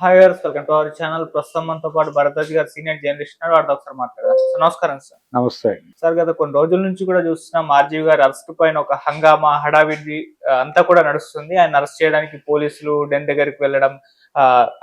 Hi గారు, welcome to our channel. ప్రస్తుతం మనతో పాటు భరద్వాజ్ గారు సీనియర్ జర్నలిస్ట్ ఉన్నారు. వారితో ఒకసారి మాట్లాడదాం. సార్ నమస్కారం సార్. నమస్తే సార్, గత కొన్ని రోజుల నుంచి కూడా చూస్తున్నాం ఆర్జీవి గారి అరెస్ట్ పైన ఒక హంగామా హడావిడి అంతా కూడా నడుస్తుంది. ఆయన అరెస్ట్ చేయడానికి పోలీసులు డెన్ దగ్గరికి వెళ్ళడం,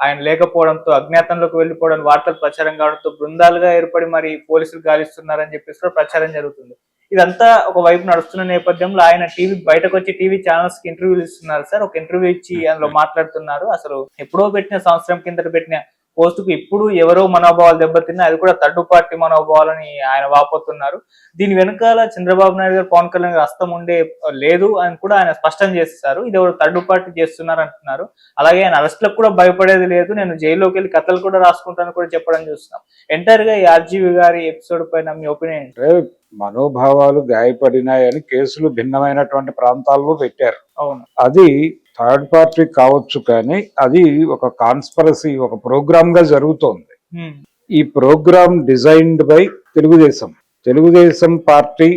ఆయన లేకపోవడంతో అజ్ఞాతంలోకి వెళ్ళిపోవడం, వార్తలు ప్రచారం కావడంతో బృందాలుగా ఏర్పడి మరి పోలీసులు గాలిస్తున్నారని చెప్పేసి కూడా ప్రచారం జరుగుతుంది. ఇదంతా ఒక వైపు నడుస్తున్న నేపథ్యంలో ఆయన బయటకు వచ్చి టీవీ ఛానల్స్ కి ఇంటర్వ్యూలు ఇస్తున్నారు సార్. ఒక ఇంటర్వ్యూ ఇచ్చి అందులో మాట్లాడుతున్నారు. అసలు ఎప్పుడో పెట్టిన సంవత్సరం కిందట పెట్టిన పోస్ట్ కు ఇప్పుడు ఎవరో మనోభావాలు దెబ్బతిన్నా, అది కూడా థర్డ్ పార్టీ మనోభావాలని ఆయన వాపోతున్నారు. దీని వెనకాల చంద్రబాబు నాయుడు గారు, పవన్ కళ్యాణ్ గారు హస్తం ఉండే లేదు అని కూడా ఆయన స్పష్టం చేస్తారు. ఇది ఎవరు థర్డ్ పార్టీ చేస్తున్నారు అంటున్నారు. అలాగే ఆయన అరెస్ట్లకు కూడా భయపడేది లేదు, నేను జైల్లోకి వెళ్ళి కథలు కూడా రాసుకుంటాను కూడా చెప్పడం చూస్తున్నాం. ఎంటైర్ గా ఈ ఆర్జీవి గారి ఎపిసోడ్ పైన మీ ఒపీనియన్? మనోభావాలు గాయపడినాయని కేసులు భిన్నమైనటువంటి ప్రాంతాల్లో పెట్టారు. అవును, అది థర్డ్ పార్టీ కావచ్చు, కానీ అది ఒక కాన్స్పరసీ, ఒక ప్రోగ్రామ్ గా జరుగుతోంది. ఈ program designed by Telugu Desam party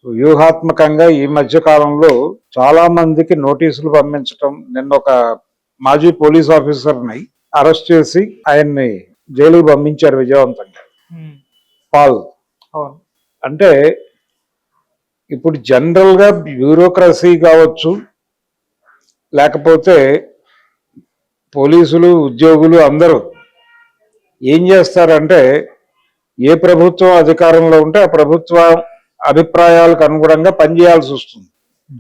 వ్యూహాత్మకంగా ఈ మధ్య కాలంలో చాలా మందికి నోటీసులు పంపించటం. నిన్న ఒక మాజీ పోలీస్ ఆఫీసర్ని అరెస్ట్ చేసి ఆయన్ని జైలుకు పంపించారు విజయవంతంగా. పాల్ అంటే ఇప్పుడు జనరల్ గా బ్యూరోక్రసీ కావచ్చు, లేకపోతే పోలీసులు, ఉద్యోగులు అందరూ ఏం చేస్తారంటే, ఏ ప్రభుత్వం అధికారంలో ఉంటే ఆ ప్రభుత్వ అభిప్రాయాలకు అనుగుణంగా పనిచేయాల్సి వస్తుంది.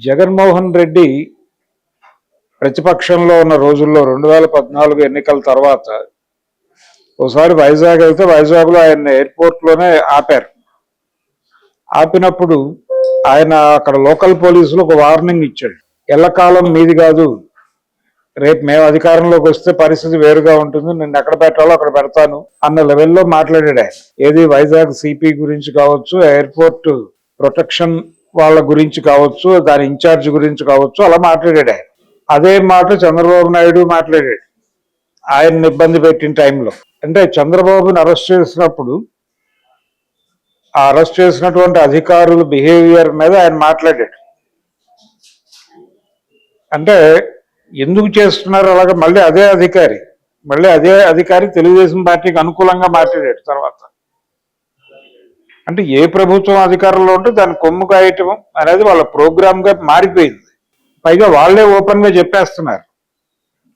జగన్మోహన్ రెడ్డి ప్రతిపక్షంలో ఉన్న రోజుల్లో 2014 ఎన్నికల తర్వాత ఒకసారి వైజాగ్ వెళ్తే వైజాగ్లో ఆయన ఎయిర్పోర్ట్లోనే ఆపారు. ఆపినప్పుడు ఆయన అక్కడ లోకల్ పోలీసులు ఒక వార్నింగ్ ఇచ్చాడు. ఎల్లకాలం మీది కాదు, రేపు మేము అధికారంలోకి వస్తే పరిస్థితి వేరుగా ఉంటుంది, నిన్ను ఎక్కడ పెట్టాలో అక్కడ పెడతాను అన్న లెవెల్లో మాట్లాడాడు ఆయన. ఏది వైజాగ్ సిపి గురించి కావచ్చు, ఎయిర్పోర్ట్ ప్రొటెక్షన్ వాళ్ళ గురించి కావచ్చు, దాని ఇన్ఛార్జ్ గురించి కావచ్చు, అలా మాట్లాడాడు ఆయన. అదే మాట చంద్రబాబు నాయుడు మాట్లాడాడు ఆయన్ని ఇబ్బంది పెట్టిన టైంలో. అంటే చంద్రబాబుని అరెస్ట్ చేసినప్పుడు ఆ అరెస్ట్ చేసినటువంటి అధికారుల బిహేవియర్ మీద ఆయన మాట్లాడాడు. అంటే ఎందుకు చేస్తున్నారు అలాగా? మళ్ళీ అదే అధికారి తెలుగుదేశం పార్టీకి అనుకూలంగా మాట్లాడాడు తర్వాత. అంటే ఏ ప్రభుత్వం అధికారంలో ఉంటే దాన్ని కొమ్ము కాయటం అనేది వాళ్ళ ప్రోగ్రామ్ గా మారిపోయింది. పైగా వాళ్లే ఓపెన్ గా చెప్పేస్తున్నారు,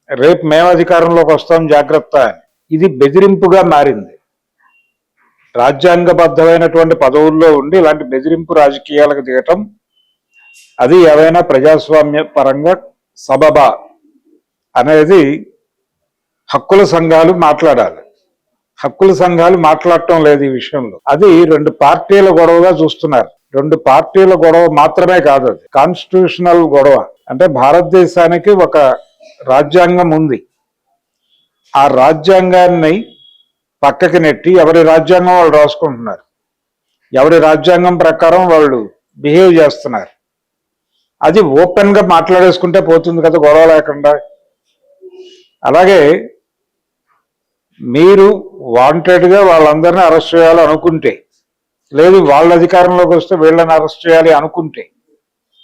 రేపు మేము అధికారంలోకి వస్తాం జాగ్రత్త అని. ఇది బెదిరింపుగా మారింది. రాజ్యాంగబద్ధమైనటువంటి పదవుల్లో ఉండి ఇలాంటి బెదిరింపు రాజకీయాలకు దిగటం, అది ఏవైనా ప్రజాస్వామ్య పరంగా సబబా అనేది హక్కుల సంఘాలు మాట్లాడాలి. హక్కుల సంఘాలు మాట్లాడటం లేదు ఈ విషయంలో. అది రెండు పార్టీల గొడవగా చూస్తున్నారు. రెండు పార్టీల గొడవ మాత్రమే కాదు, అది కాన్స్టిట్యూషనల్ గొడవ. అంటే భారతదేశానికి ఒక రాజ్యాంగం ఉంది. ఆ రాజ్యాంగాన్ని పక్కకి నెట్టి ఎవరి రాజ్యాంగం వాళ్ళు రాసుకుంటున్నారు, ఎవరి రాజ్యాంగం ప్రకారం వాళ్ళు బిహేవ్ చేస్తున్నారు. అది ఓపెన్ గా మాట్లాడేసుకుంటే పోతుంది కదా, గొడవ లేకుండా. అలాగే మీరు వాంటెడ్ గా వాళ్ళందరినీ అరెస్ట్ చేయాలి అనుకుంటే, లేదు వాళ్ళ అధికారంలోకి వస్తే వీళ్ళని అరెస్ట్ చేయాలి అనుకుంటే,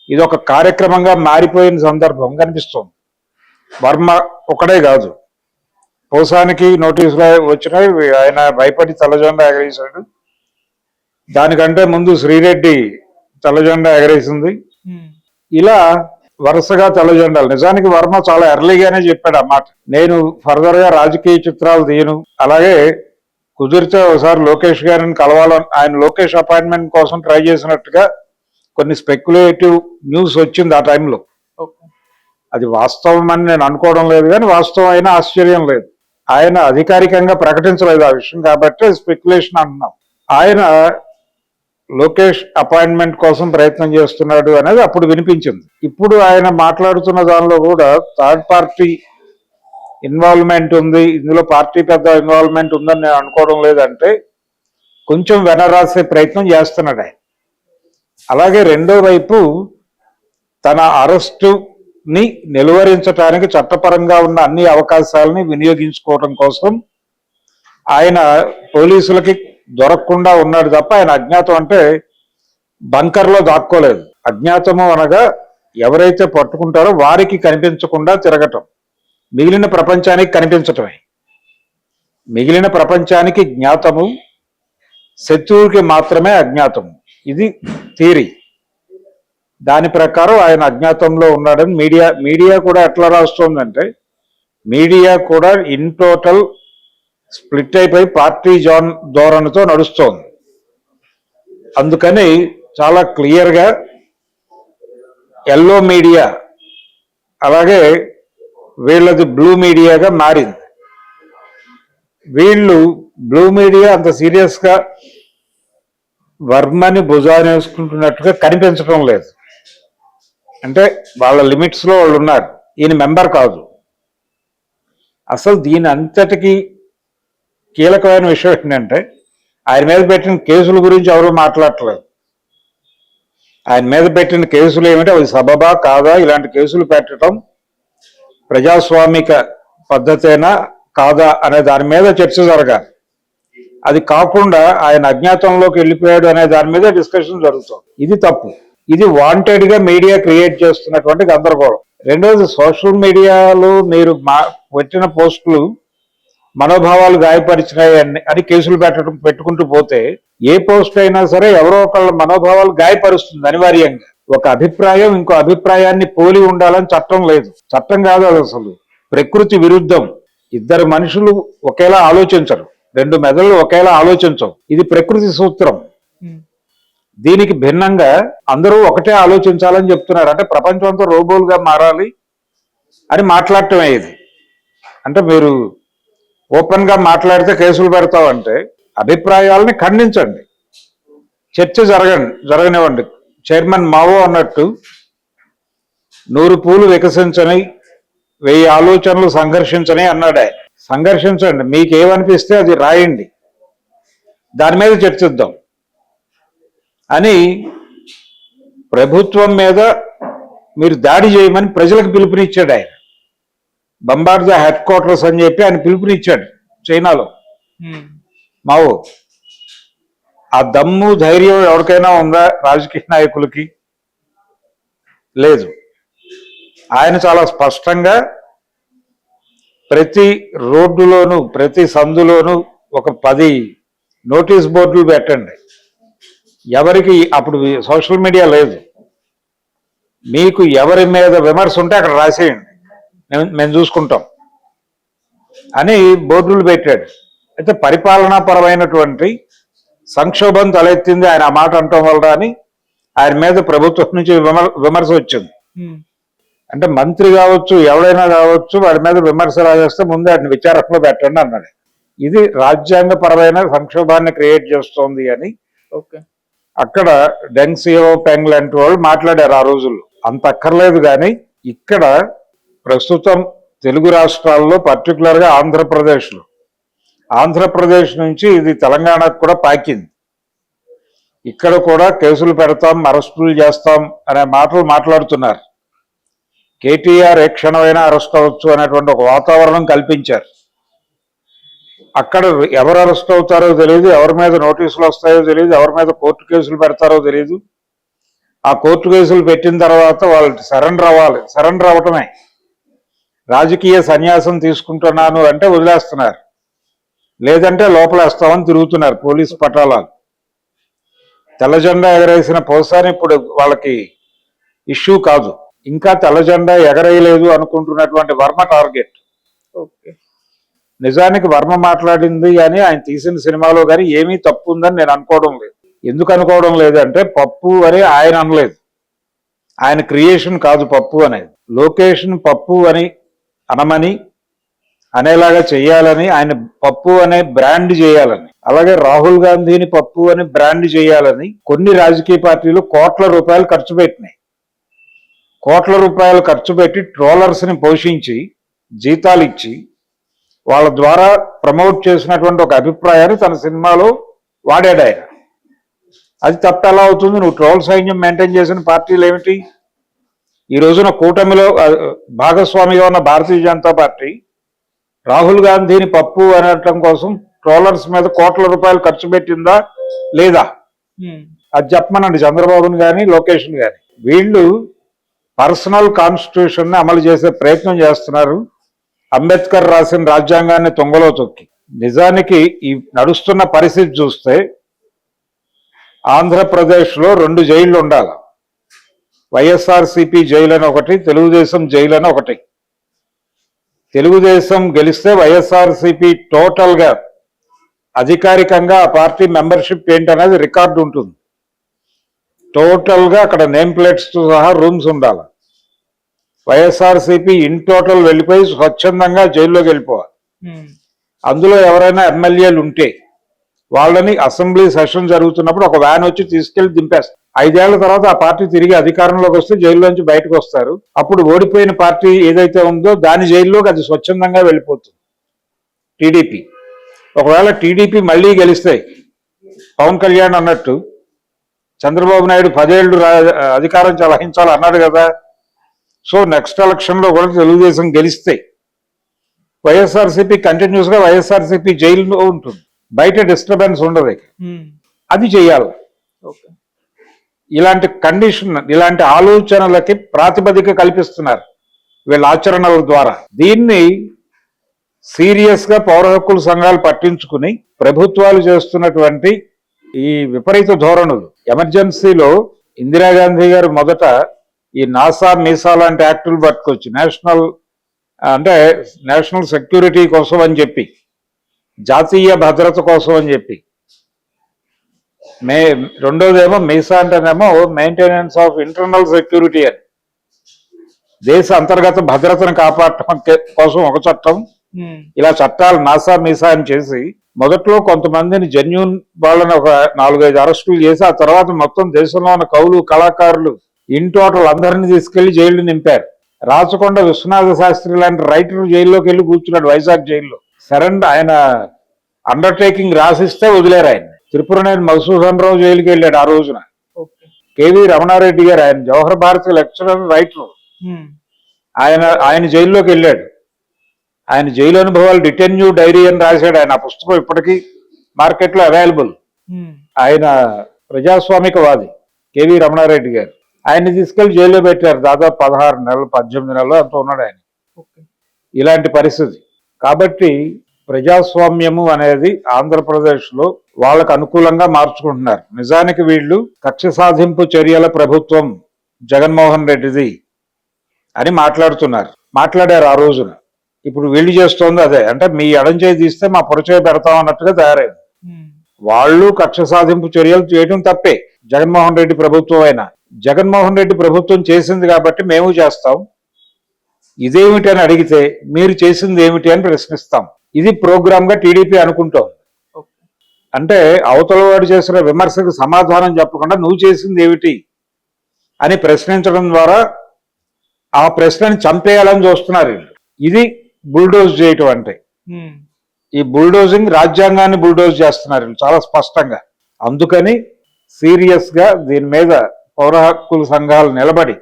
ఇది ఒక కార్యక్రమంగా మారిపోయిన సందర్భం కనిపిస్తుంది. వర్మ ఒకడే కాదు, పోసానికి నోటీసులు వచ్చినాయి, ఆయన భయపడి తెల్లజెండా ఎగరేసాడు. దానికంటే ముందు శ్రీరెడ్డి తెల్లజెండా ఎగరేసింది. ఇలా వరుసగా తెల్లజెండాలు. నిజానికి వర్మ చాలా ఎర్లీగానే చెప్పాడు అన్నమాట, నేను ఫర్దర్ గా రాజకీయ చిత్రాలు తీయను. అలాగే కుదిరితే ఒకసారి లోకేష్ గారిని కలవాలని, ఆయన లోకేష్ అపాయింట్మెంట్ కోసం ట్రై చేసినట్టుగా కొన్ని స్పెక్యులేటివ్ న్యూస్ వచ్చింది ఆ టైంలో. అది వాస్తవం అని నేను అనుకోవడం లేదు, కానీ వాస్తవం అయినా ఆశ్చర్యం లేదు. ఆయన అధికారికంగా ప్రకటించలేదు ఆ విషయం, కాబట్టి స్పెక్యులేషన్ అంటున్నాం. ఆయన లోకేష్ అపాయింట్మెంట్ కోసం ప్రయత్నం చేస్తున్నాడు అనేది అప్పుడు వినిపించింది. ఇప్పుడు ఆయన మాట్లాడుతున్న దానిలో కూడా థర్డ్ పార్టీ ఇన్వాల్వ్మెంట్ ఉంది, ఇందులో పార్టీ పెద్ద ఇన్వాల్వ్మెంట్ ఉందని నేను అనుకోవడం లేదంటే కొంచెం వెనరాసే ప్రయత్నం చేస్తున్నాడు ఆయన. అలాగే రెండో వైపు తన అరెస్టుని నిలువరించడానికి చట్టపరంగా ఉన్న అన్ని అవకాశాలని వినియోగించుకోవడం కోసం ఆయన పోలీసులకి దొరకకుండా ఉన్నాడు తప్ప, ఆయన అజ్ఞాతం అంటే బంకర్లో దాక్కోలేదు. అజ్ఞాతము అనగా ఎవరైతే పట్టుకుంటారో వారికి కనిపించకుండా తిరగటం, మిగిలిన ప్రపంచానికి కనిపించటమే. మిగిలిన ప్రపంచానికి జ్ఞాతము, శత్రువుకి మాత్రమే అజ్ఞాతము. ఇది థియరీ. దాని ప్రకారం ఆయన అజ్ఞాతంలో ఉన్నాడని మీడియా కూడా ఎట్లా రాస్తోందంటే, మీడియా కూడా ఇన్ టోటల్ స్ప్లిట్ అయిపోయి పార్టీ ధోరణితో నడుస్తోంది. అందుకని చాలా క్లియర్గా ఎల్లో మీడియా అలాగే వీళ్ళది బ్లూ మీడియాగా మారింది. వీళ్ళు బ్లూ మీడియా అంత సీరియస్గా వర్మని భుజాన్ని వేసుకుంటున్నట్టుగా కనిపించడం లేదు. అంటే వాళ్ళ లిమిట్స్లో వాళ్ళు ఉన్నారు. ఈయన మెంబర్ కాదు. అసలు దీని అంతటికీ కీలకమైన విషయం ఏంటంటే, ఆయన మీద పెట్టిన కేసుల గురించి ఎవరు మాట్లాడట్లేదు. ఆయన మీద పెట్టిన కేసులు ఏమిటి, అవి సబబా కాదా, ఇలాంటి కేసులు పెట్టడం ప్రజాస్వామిక పద్ధతేనా కాదా అనే దాని మీద చర్చ జరగాలి. అది కాకుండా ఆయన అజ్ఞాతంలోకి వెళ్ళిపోయాడు అనే దాని మీద డిస్కషన్ జరుగుతుంది. ఇది తప్పు. ఇది వాంటెడ్ గా మీడియా క్రియేట్ చేస్తున్నటువంటి గందరగోళం. రెండోది, సోషల్ మీడియాలో మీరు పెట్టిన పోస్టులు మనోభావాలు గాయపరిచినాయి అని కేసులు పెట్టుకుంటూ పోతే, ఏ పోస్ట్ అయినా సరే ఎవరో ఒకళ్ళ మనోభావాలు గాయపరుస్తుంది అనివార్యంగా. ఒక అభిప్రాయం ఇంకో అభిప్రాయాన్ని పోలి ఉండాలని చట్టం లేదు. చట్టం కాదు అది, అసలు ప్రకృతి విరుద్ధం. ఇద్దరు మనుషులు ఒకేలా ఆలోచించరు, రెండు మెదళ్ళు ఒకేలా ఆలోచించవు. ఇది ప్రకృతి సూత్రం. దీనికి భిన్నంగా అందరూ ఒకటే ఆలోచించాలని చెప్తున్నారు. అంటే ప్రపంచం అంతా రోబోలుగా మారాలి అని మాట్లాడటమే ఇది. అంటే మీరు ఓపెన్ గా మాట్లాడితే కేసులు పెడతామంటే అభిప్రాయాలని ఖండించండి, చర్చ జరగనివ్వండి. చైర్మన్ మావో అన్నట్టు 100 పూలు వికసించని 1000 ఆలోచనలు సంఘర్షించని అన్నాడు ఆయన. సంఘర్షించండి, మీకేమనిపిస్తే అది రాయండి, దాని మీద చర్చిద్దాం అని ప్రభుత్వం మీద మీరు దాడి చేయమని ప్రజలకు పిలుపునిచ్చాడు ఆయన. బంబార్డ్ ద హెడ్ క్వార్టర్స్ అని చెప్పి ఆయన పిలుపునిచ్చాడు చైనాలో మావో. ఆ దమ్ము ధైర్యం ఎవరికైనా ఉందా రాజకీయ నాయకులకి? లేదు. ఆయన చాలా స్పష్టంగా ప్రతి రోడ్డులోనూ ప్రతి సందులోనూ ఒక 10 నోటీస్ బోర్డులు పెట్టండి. ఎవరికి అప్పుడు సోషల్ మీడియా లేదు, మీకు ఎవరి మీద విమర్శ ఉంటే అక్కడ రాసేయండి, మేము చూసుకుంటాం అని బోర్డులు పెట్టాడు. అయితే పరిపాలనాపరమైనటువంటి సంక్షోభం తలెత్తింది ఆయన ఆ మాట అంటం వల్ల అని ఆయన మీద ప్రభుత్వం నుంచి విమర్శ వచ్చింది. అంటే మంత్రి కావచ్చు ఎవరైనా కావచ్చు వాడి మీద విమర్శ రాజేస్తే ముందు వాటిని విచారణలో పెట్టండి అన్నాడు. ఇది రాజ్యాంగపరమైన సంక్షోభాన్ని క్రియేట్ చేస్తోంది అని అక్కడ డెంగ్ సియాఓపింగ్ లాంటి వాళ్ళు మాట్లాడారు ఆ రోజుల్లో. అంత అక్కర్లేదు. కానీ ఇక్కడ ప్రస్తుతం తెలుగు రాష్ట్రాల్లో పర్టికులర్గా ఆంధ్రప్రదేశ్ నుంచి ఇది తెలంగాణకు కూడా పాకింది. ఇక్కడ కూడా కేసులు పెడతాం, అరెస్టులు చేస్తాం అనే మాటలు మాట్లాడుతున్నారు. కేటీఆర్ ఏ క్షణమైనా అరెస్ట్ అవ్వచ్చు అనేటువంటి ఒక వాతావరణం కల్పించారు. అక్కడ ఎవరు అరెస్ట్ అవుతారో తెలియదు, ఎవరి మీద నోటీసులు వస్తాయో తెలియదు, ఎవరి మీద కోర్టు కేసులు పెడతారో తెలియదు. ఆ కోర్టు కేసులు పెట్టిన తర్వాత వాళ్ళు సరెండర్ అవ్వటమే. రాజకీయ సన్యాసం తీసుకుంటున్నాను అంటే వదిలేస్తున్నారు, లేదంటే లోపలేస్తామని తిరుగుతున్నారు పోలీసు పటాలాలు. తెల్ల జెండా ఎగరేసిన పోసాని ఇప్పుడు వాళ్ళకి ఇష్యూ కాదు. ఇంకా తెల్ల జెండా ఎగరేయలేదు అనుకుంటున్నటువంటి వర్మ టార్గెట్. నిజానికి వర్మ మాట్లాడింది కానీ ఆయన తీసిన సినిమాలో కానీ ఏమీ తప్పు ఉందని నేను అనుకోవడం లేదు. ఎందుకు అనుకోవడం లేదంటే, పప్పు అని ఆయన అనలేదు, ఆయన క్రియేషన్ కాదు పప్పు అనేది. లొకేషన్ పప్పు అని అనమని అనేలాగా చేయాలని, ఆయన పప్పు అనే బ్రాండ్ చేయాలని, అలాగే రాహుల్ గాంధీని పప్పు అని బ్రాండ్ చేయాలని కొన్ని రాజకీయ పార్టీలు కోట్ల రూపాయలు ఖర్చు పెట్టినాయి. కోట్ల రూపాయలు ఖర్చు పెట్టి ట్రోలర్స్ ని పోషించి జీతాలు ఇచ్చి వాళ్ళ ద్వారా ప్రమోట్ చేసినటువంటి ఒక అభిప్రాయాన్ని తన సినిమాలో వాడాడు ఆయన. అది తప్ప ఎలా అవుతుంది? నువ్వు ట్రోల్ సైన్యం మెయింటైన్ చేసిన పార్టీలు ఏమిటి? ఈ రోజున కూటమిలో భాగస్వామిగా ఉన్న భారతీయ జనతా పార్టీ రాహుల్ గాంధీని పప్పు అనటం కోసం ట్రోలర్స్ మీద కోట్ల రూపాయలు ఖర్చు పెట్టిందా లేదా? అది చెప్పమనండి చంద్రబాబుని కానీ లోకేష్ని కానీ. వీళ్ళు పర్సనల్ కాన్స్టిట్యూషన్ ని అమలు చేసే ప్రయత్నం చేస్తున్నారు, అంబేద్కర్ రాసిన రాజ్యాంగాన్ని తొంగలో తొక్కి. నిజానికి ఈ నడుస్తున్న పరిస్థితి చూస్తే ఆంధ్రప్రదేశ్లో 2 జైళ్లు ఉండాలి. వైఎస్ఆర్సిపి జైలు అని ఒకటి, తెలుగుదేశం జైలు అని ఒకటి. తెలుగుదేశం గెలిస్తే వైఎస్ఆర్సిపి టోటల్గా అధికారికంగా ఆ పార్టీ మెంబర్షిప్ ఏంటనేది రికార్డు ఉంటుంది. టోటల్గా అక్కడ నేమ్ ప్లేట్స్తో సహా రూమ్స్ ఉండాలి. వైఎస్ఆర్సిపి ఇన్ టోటల్ వెళ్ళిపోయి స్వచ్ఛందంగా జైల్లోకి వెళ్ళిపోవాలి. అందులో ఎవరైనా ఎమ్మెల్యేలు ఉంటే వాళ్ళని అసెంబ్లీ సెషన్ జరుగుతున్నప్పుడు ఒక వ్యాన్ వచ్చి తీసుకెళ్లి దింపేస్తారు. 5 ఏళ్ల తర్వాత ఆ పార్టీ తిరిగి అధికారంలోకి వస్తే జైల్లోంచి బయటకు వస్తారు. అప్పుడు ఓడిపోయిన పార్టీ ఏదైతే ఉందో దాని జైల్లోకి అది స్వచ్ఛందంగా వెళ్ళిపోతుంది. టీడీపీ ఒకవేళ టీడీపీ మళ్ళీ గెలిస్తే పవన్ కళ్యాణ్ అన్నట్టు చంద్రబాబు నాయుడు 10 ఏళ్ళు అధికారం వహించాలి అన్నాడు కదా. సో నెక్స్ట్ ఎలక్షన్ లో కూడా తెలుగుదేశం గెలిస్తే వైఎస్ఆర్సీపీ కంటిన్యూస్ గా వైఎస్ఆర్సీపీ జైల్లో ఉంటుంది. బయట డిస్టర్బెన్స్ ఉండదు. అది చేయాలి. ఇలాంటి కండిషన్, ఇలాంటి ఆలోచనలకి ప్రాతిపదిక కల్పిస్తున్నారు వీళ్ళ ఆచరణల ద్వారా. దీన్ని సీరియస్ గా పౌర హక్కుల సంఘాలు పట్టించుకుని ప్రభుత్వాలు చేస్తున్నటువంటి ఈ విపరీత ధోరణులు. ఎమర్జెన్సీలో ఇందిరాగాంధీ గారు మొదట ఈ నాసా మీసా లాంటి యాక్టులు పట్టుకొచ్చి నేషనల్ సెక్యూరిటీ కోసం అని చెప్పి, జాతీయ భద్రత కోసం అని చెప్పి, రెండోదేమో మీసా అంటేనేమో మెయింటెనెన్స్ ఆఫ్ ఇంటర్నల్ సెక్యూరిటీ అని, దేశ అంతర్గత భద్రతను కాపాడటం కోసం ఒక చట్టం. ఇలా చట్టాలు నాసా మీసా అని చేసి మొదట్లో కొంతమందిని జెన్యూన్ వాళ్ళని ఒక 4-5 అరెస్టులు చేసి ఆ తర్వాత మొత్తం దేశంలో ఉన్న కవులు, కళాకారులు ఇన్ టోటల్ అందరినీ తీసుకెళ్లి జైలు నింపారు. రాచకొండ విశ్వనాథ శాస్త్రి లాంటి రైటర్ జైల్లోకి వెళ్ళి కూర్చున్నాడు వైజాగ్ జైల్లో. ఆయన అండర్టేకింగ్ రాసిస్తే వదిలేరు ఆయన. త్రిపురనేని మధుసూదన్ రావు జైలుకి వెళ్ళాడు ఆ రోజున. కేవీ రమణారెడ్డి గారు, ఆయన జవహర్ భారతి లెక్చరర్, రైటర్, ఆయన జైల్లోకి వెళ్ళాడు. ఆయన జైలు అనుభవాలు డిటెన్యూ డైరీ అని రాశాడు ఆయన. ఆ పుస్తకం ఇప్పటికీ మార్కెట్లో అవైలబుల్. ఆయన ప్రజాస్వామికవాది కేవీ రమణారెడ్డి గారు. ఆయన్ని తీసుకెళ్లి జైల్లో పెట్టారు. దాదాపు 16 నెలలు 18 నెలలు అంత ఉన్నాడు ఆయన. ఇలాంటి పరిస్థితి. కాబట్టి ప్రజాస్వామ్యము అనేది ఆంధ్రప్రదేశ్లో వాళ్ళకు అనుకూలంగా మార్చుకుంటున్నారు. నిజానికి వీళ్ళు కక్ష సాధింపు చర్యల ప్రభుత్వం జగన్మోహన్ రెడ్డిది అని మాట్లాడారు ఆ రోజున. ఇప్పుడు వీళ్ళు చేస్తోంది అదే. అంటే మీ ఎడం చేయి తీస్తే మా పొరచేయి పెడతాం అన్నట్టుగా తయారైంది. వాళ్ళు కక్ష సాధింపు చర్యలు చేయడం తప్పే. జగన్మోహన్ రెడ్డి ప్రభుత్వం అయినా, జగన్మోహన్ రెడ్డి ప్రభుత్వం చేసింది కాబట్టి మేము చేస్తాం, ఇదేమిటి అని అడిగితే మీరు చేసింది ఏమిటి అని ప్రశ్నిస్తాం. ఇది ప్రోగ్రామ్ గా టీడీపీ అనుకుంటోంది. అంటే అవతల వాడు చేసిన విమర్శకు సమాధానం చెప్పకుండా నువ్వు చేసింది ఏమిటి అని ప్రశ్నించడం ద్వారా ఆ ప్రశ్నని చంపేయాలని చూస్తున్నారు. ఇది బుల్డోజ్ చేయటం అంటే. ఈ బుల్డోజింగ్ రాజ్యాంగాన్ని బుల్డోజ్ చేస్తున్నారు చాలా స్పష్టంగా. అందుకని సీరియస్ గా దీని మీద పౌర హక్కుల సంఘాలు నిలబడి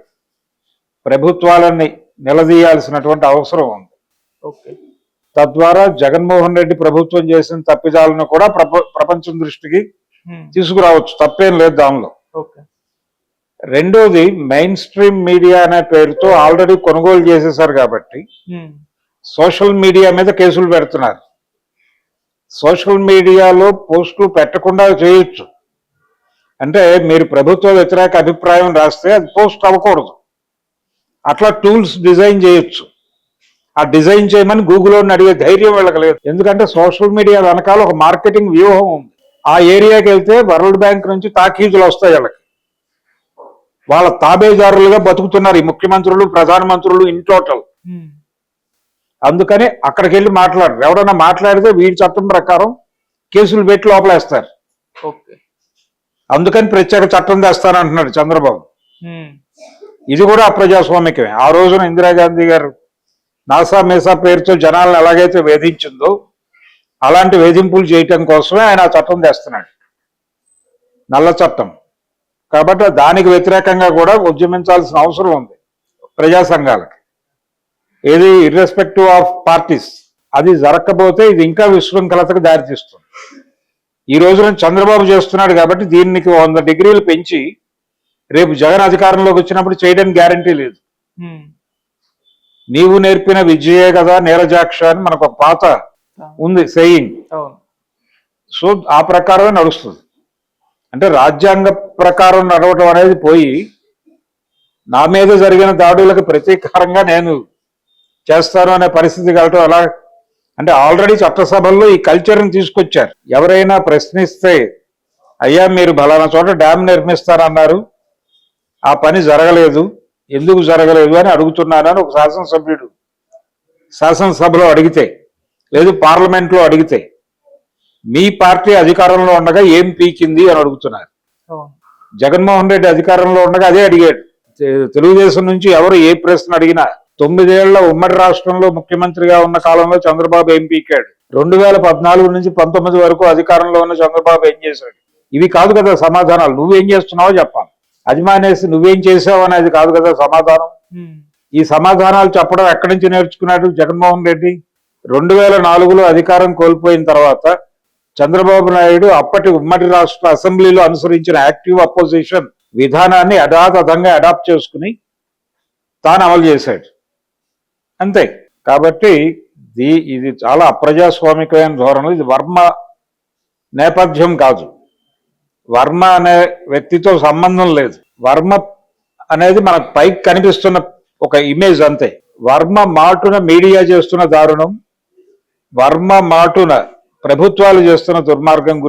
ప్రభుత్వాలని నిలదీయాల్సినటువంటి అవసరం ఉంది. తద్వారా జగన్మోహన్ రెడ్డి ప్రభుత్వం చేసిన తప్పిదాలను కూడా ప్రపంచం దృష్టికి తీసుకురావచ్చు. తప్పేం లేదు దానిలో. రెండోది, మెయిన్ స్ట్రీమ్ మీడియా అనే పేరుతో ఆల్రెడీ కొనుగోలు చేసేసారు కాబట్టి సోషల్ మీడియా మీద కేసులు పెడుతున్నారు. సోషల్ మీడియాలో పోస్టులు పెట్టకుండా చేయొచ్చు. అంటే మీరు ప్రభుత్వ వ్యతిరేక అభిప్రాయం రాస్తే అది పోస్ట్ అవ్వకూడదు. అట్లా టూల్స్ డిజైన్ చేయొచ్చు. ఆ డిజైన్ చేయమని గూగుల్లో అడిగే ధైర్యం వీళ్ళకి లేదు. ఎందుకంటే సోషల్ మీడియా వెనకాల ఒక మార్కెటింగ్ వ్యూహం ఉంది. ఆ ఏరియాకి వెళ్తే వరల్డ్ బ్యాంక్ నుంచి తాకీదులు వస్తాయి వీళ్ళకి. వాళ్ళ తాబేదారులుగా బతుకుతున్నారు ఈ ముఖ్యమంత్రులు, ప్రధానమంత్రులు ఇన్ టోటల్. అందుకని అక్కడికి వెళ్ళి మాట్లాడరు. ఎవడన్నా మాట్లాడితే వీడి చట్టం ప్రకారం కేసులు పెట్టి లోపలేస్తారు. అందుకని ప్రత్యేక చట్టం తెస్తానంటున్నాడు చంద్రబాబు. ఇది కూడా అప్రజాస్వామికమే. ఆ రోజున ఇందిరాగాంధీ గారు నాసా మీసా పేరుతో జనాలను ఎలాగైతే వేధించిందో అలాంటి వేధింపులు చేయటం కోసమే ఆయన ఆ చట్టం తెస్తున్నాడు, నల్ల చట్టం. కాబట్టి దానికి వ్యతిరేకంగా కూడా ఉద్యమించాల్సిన అవసరం ఉంది ప్రజా సంఘాలకి. ఏది ఇర్రెస్పెక్టివ్ ఆఫ్ పార్టీస్. అది జరగకపోతే ఇది ఇంకా విశృంఖలతకు దారితీస్తుంది. ఈ రోజున చంద్రబాబు చేస్తున్నాడు కాబట్టి దీనికి 100 డిగ్రీలు పెంచి రేపు జగన్ అధికారంలోకి వచ్చినప్పుడు చేయడానికి గ్యారంటీ లేదు. నీవు నేర్పిన విద్యయే కదా నీరజాక్ష అని మనకు ఒక పాత ఉంది సేయింగ్. అవును. సో ఆ ప్రకారమే నడుస్తుంది. అంటే రాజ్యాంగ ప్రకారం నడవటం అనేది పోయి నా మీద జరిగిన దాడులకు ప్రతీకారంగా నేను చేస్తాను అనే పరిస్థితి కలటం ఎలా? అంటే ఆల్రెడీ చట్టసభల్లో ఈ కల్చర్ని తీసుకొచ్చారు. ఎవరైనా ప్రశ్నిస్తే అయ్యా మీరు బలానా చోట డ్యామ్ నిర్మిస్తారన్నారు, ఆ పని జరగలేదు, ఎందుకు జరగలేదు అని అడుగుతున్నానని ఒక శాసనసభ్యుడు శాసనసభలో అడిగితే, లేదు పార్లమెంట్లో అడిగితే, మీ పార్టీ అధికారంలో ఉండగా ఏం పీకింది అని అడుగుతున్నారు. అవును. జగన్మోహన్ రెడ్డి అధికారంలో ఉండగా అదే అడిగాడు. తెలుగుదేశం నుంచి ఎవరు ఏ ప్రశ్న అడిగినా 9 ఏళ్ల ఉమ్మడి రాష్ట్రంలో ముఖ్యమంత్రిగా ఉన్న కాలంలో చంద్రబాబు ఏం పీకాడు, 2014 నుంచి 19 వరకు అధికారంలో ఉన్న చంద్రబాబు ఏం చేశాడు, ఇవి కాదు కదా సమాధానాలు. నువ్వేం చేస్తున్నావో చెప్పాలి. అది మానేసి నువ్వేం చేసావు అనేది కాదు కదా సమాధానం. ఈ సమాధానాలు చెప్పడం ఎక్కడి నుంచి నేర్చుకున్నాడు జగన్మోహన్ రెడ్డి? 2004లో అధికారం కోల్పోయిన తర్వాత చంద్రబాబు నాయుడు అప్పటి ఉమ్మడి రాష్ట్ర అసెంబ్లీలో అనుసరించిన యాక్టివ్ అపోజిషన్ విధానాన్ని యథాతథంగా అడాప్ట్ చేసుకుని తాను అమలు చేశాడు, అంతే. కాబట్టి ఇది చాలా అప్రజాస్వామికమైన ధోరణి. ఇది వర్మ నేపథ్యం కాదు, వర్మ అనే వ్యక్తితో సంబంధం లేదు. వర్మ అనేది మనకు పైకి కనిపిస్తున్న ఒక ఇమేజ్ అంతే. వర్మ మాటున మీడియా చేస్తున్న దారుణం, వర్మ మాటున ప్రభుత్వాలు చేస్తున్న దుర్మార్గం గురించి